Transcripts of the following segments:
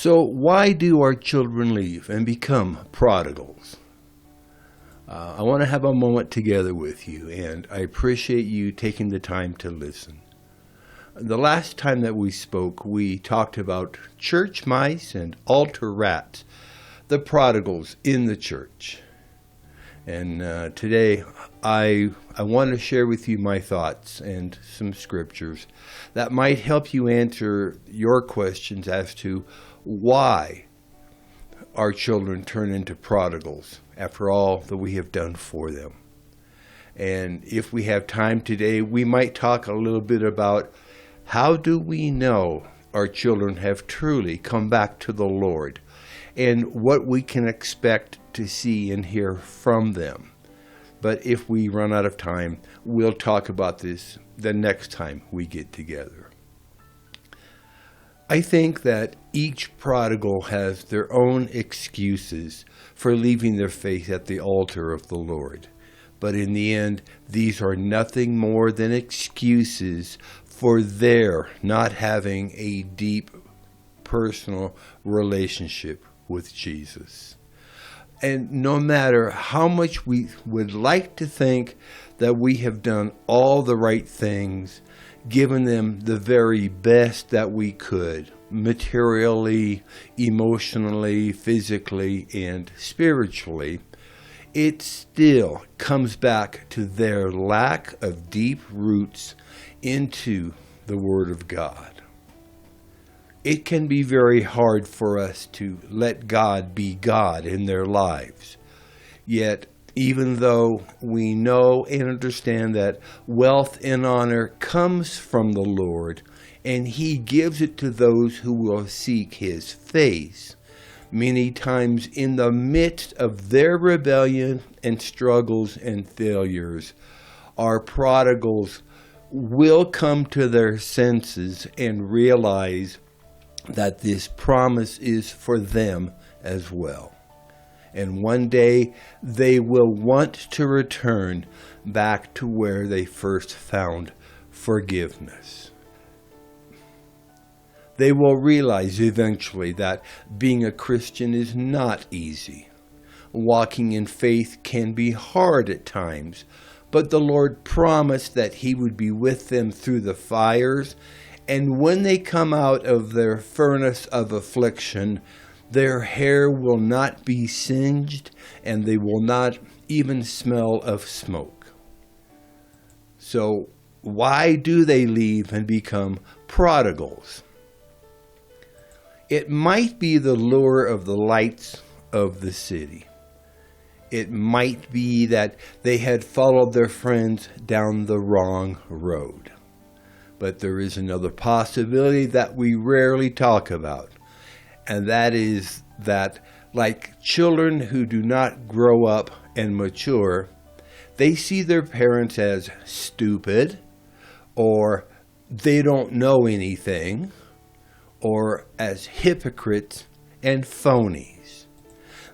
So why do our children leave and become prodigals? I want to have a moment together with you, and I appreciate you taking the time to listen. The last time that we spoke, we talked about church mice and altar rats, the prodigals in the church. And today, I want to share with you my thoughts and some scriptures that might help you answer your questions as to why our children turn into prodigals after all that we have done for them. And if we have time today, we might talk a little bit about how do we know our children have truly come back to the Lord and what we can expect to see and hear from them. But if we run out of time, we'll talk about this the next time we get together. I think that each prodigal has their own excuses for leaving their faith at the altar of the Lord. But in the end, these are nothing more than excuses for their not having a deep personal relationship with Jesus. And no matter how much we would like to think that we have done all the right things, given them the very best that we could, materially, emotionally, physically, and spiritually, it still comes back to their lack of deep roots into the Word of God. It can be very hard for us to let God be God in their lives. Yet, even though we know and understand that wealth and honor comes from the Lord, and He gives it to those who will seek His face, many times in the midst of their rebellion and struggles and failures, our prodigals will come to their senses and realize that this promise is for them as well. And one day they will want to return back to where they first found forgiveness. They will realize eventually that being a Christian is not easy. Walking in faith can be hard at times, but the Lord promised that He would be with them through the fires, and when they come out of their furnace of affliction, their hair will not be singed, and they will not even smell of smoke. So, why do they leave and become prodigals? It might be the lure of the lights of the city. It might be that they had followed their friends down the wrong road. But there is another possibility that we rarely talk about. And that is that, like children who do not grow up and mature, they see their parents as stupid, or they don't know anything, or as hypocrites and phonies.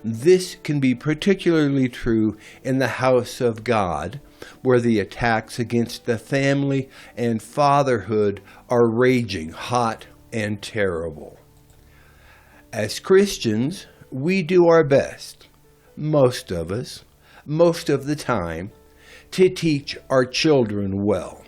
This can be particularly true in the house of God, where the attacks against the family and fatherhood are raging hot and terrible. As Christians, we do our best, most of us, most of the time, to teach our children well.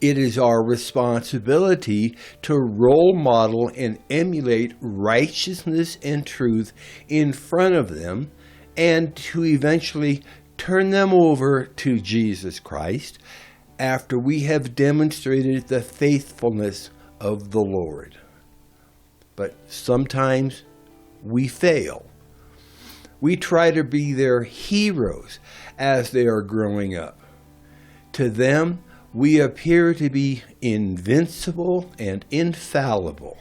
It is our responsibility to role model and emulate righteousness and truth in front of them, and to eventually turn them over to Jesus Christ after we have demonstrated the faithfulness of the Lord. But sometimes we fail. We try to be their heroes as they are growing up. To them, we appear to be invincible and infallible.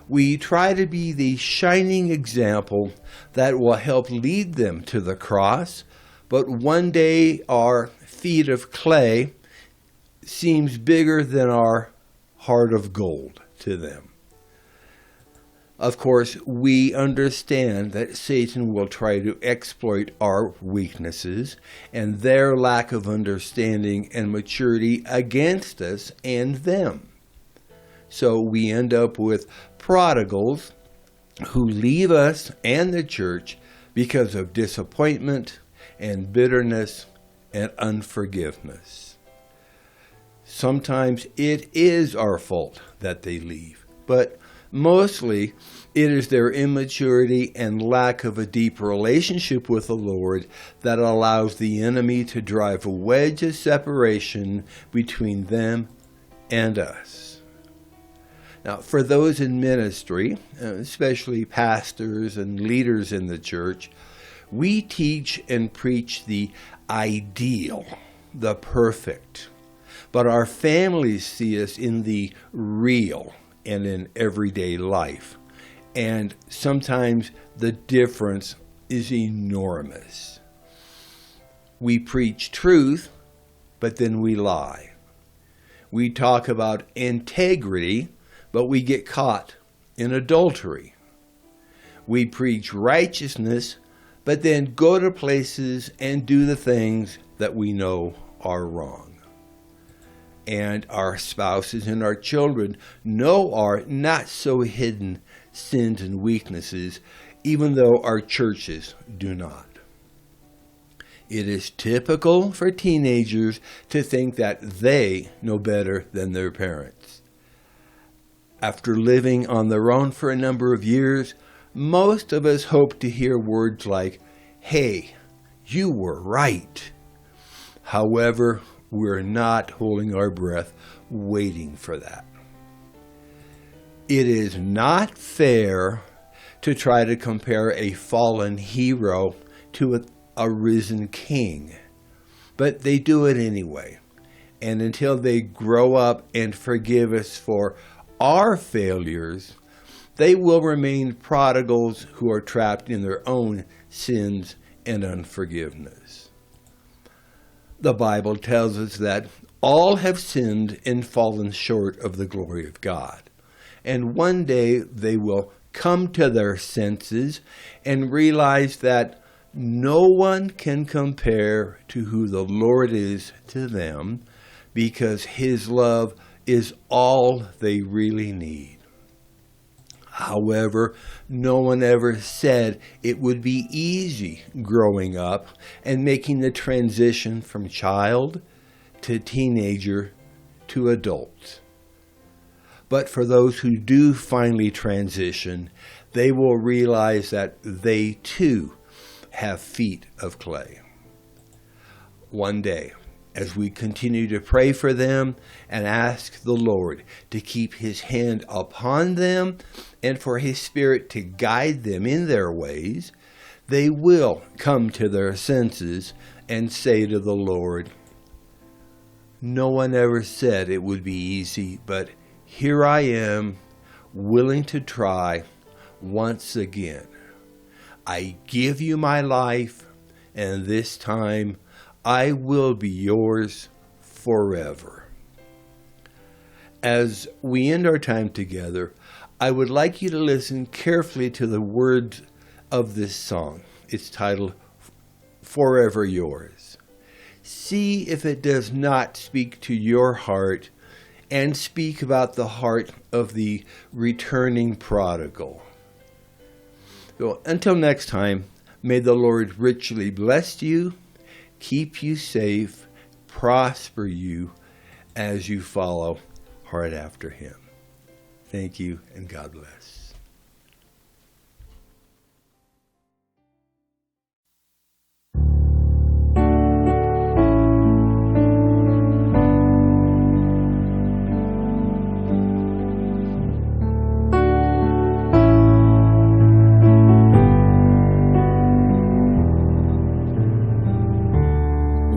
We try to be the shining example that will help lead them to the cross, but one day our feet of clay seems bigger than our heart of gold to them. Of course, we understand that Satan will try to exploit our weaknesses and their lack of understanding and maturity against us and them. So we end up with prodigals who leave us and the church because of disappointment and bitterness and unforgiveness. Sometimes it is our fault that they leave, but mostly it is their immaturity and lack of a deep relationship with the Lord that allows the enemy to drive a wedge of separation between them and us. Now, for those in ministry, especially pastors and leaders in the church, we teach and preach the ideal, the perfect. But our families see us in the real and in everyday life. And sometimes the difference is enormous. We preach truth, but then we lie. We talk about integrity, but we get caught in adultery. We preach righteousness, but then go to places and do the things that we know are wrong. And our spouses and our children know our not so hidden sins and weaknesses, even though our churches do not. It is typical for teenagers to think that they know better than their parents. After living on their own for a number of years, most of us hope to hear words like, "Hey, you were right." However, we're not holding our breath waiting for that. It is not fair to try to compare a fallen hero to a risen king, but they do it anyway. And until they grow up and forgive us for our failures, they will remain prodigals who are trapped in their own sins and unforgiveness. The Bible tells us that all have sinned and fallen short of the glory of God. And one day they will come to their senses and realize that no one can compare to who the Lord is to them, because His love is all they really need. However, no one ever said it would be easy growing up and making the transition from child to teenager to adult. But for those who do finally transition, they will realize that they too have feet of clay. One day, as we continue to pray for them and ask the Lord to keep His hand upon them and for His Spirit to guide them in their ways, they will come to their senses and say to the Lord, "No one ever said it would be easy, but here I am, willing to try once again. I give you my life, and this time I will be yours forever." As we end our time together, I would like you to listen carefully to the words of this song. It's titled "Forever Yours." See if it does not speak to your heart and speak about the heart of the returning prodigal. So until next time, may the Lord richly bless you, keep you safe, prosper you as you follow hard after Him. Thank you, and God bless.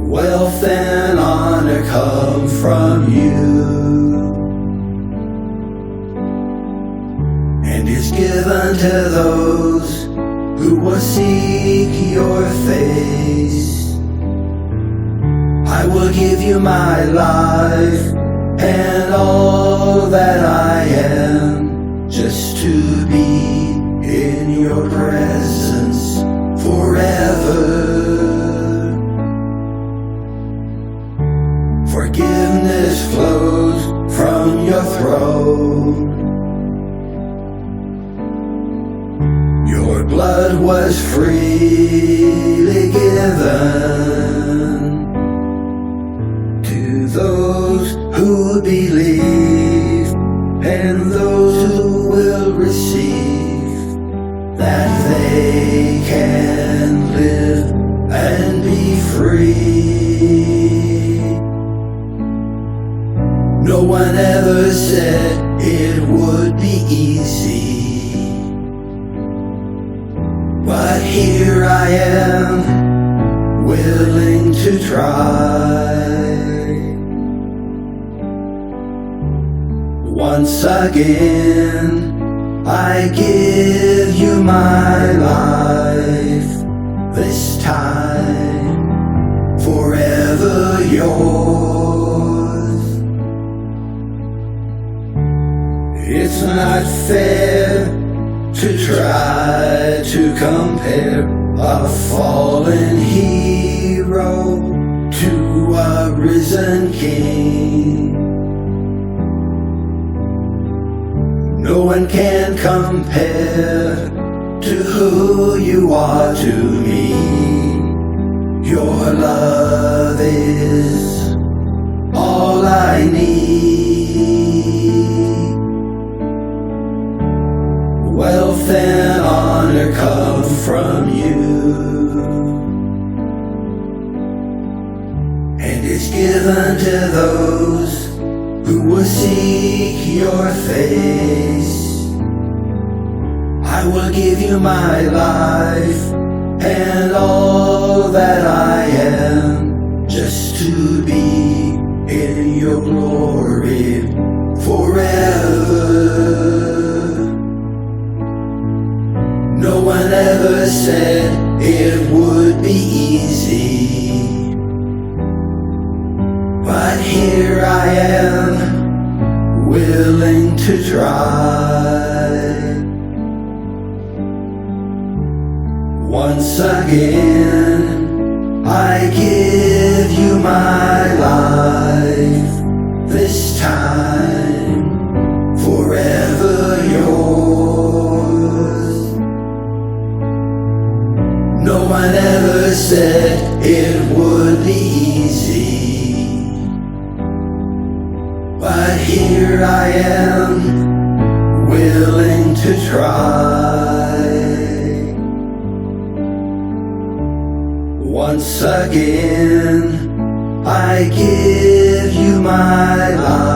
Wealth and honor come from you, and is given to those who will seek your face. I will give you my life and all that I am, just to be in your presence forever. Forgiveness flows from your throne, blood was freely given to those who believe and those who will receive, that they can live and be free. No one ever said it would be easy, but here I am, willing to try. Once again, I give you my life, this time forever yours. It's not fair to try to compare a fallen hero to a risen king. No one can compare to who you are to me. Your love is all I need. Wealth and honor come from you, and it's given to those who will seek your face. I will give you my life and all that I am, just to be in your glory forever. No one ever said it would be easy, but here I am, willing to try. Once again, I give you my life, this time forever yours. No one ever said it would be easy, but here I am, willing to try. Once again, I give you my life.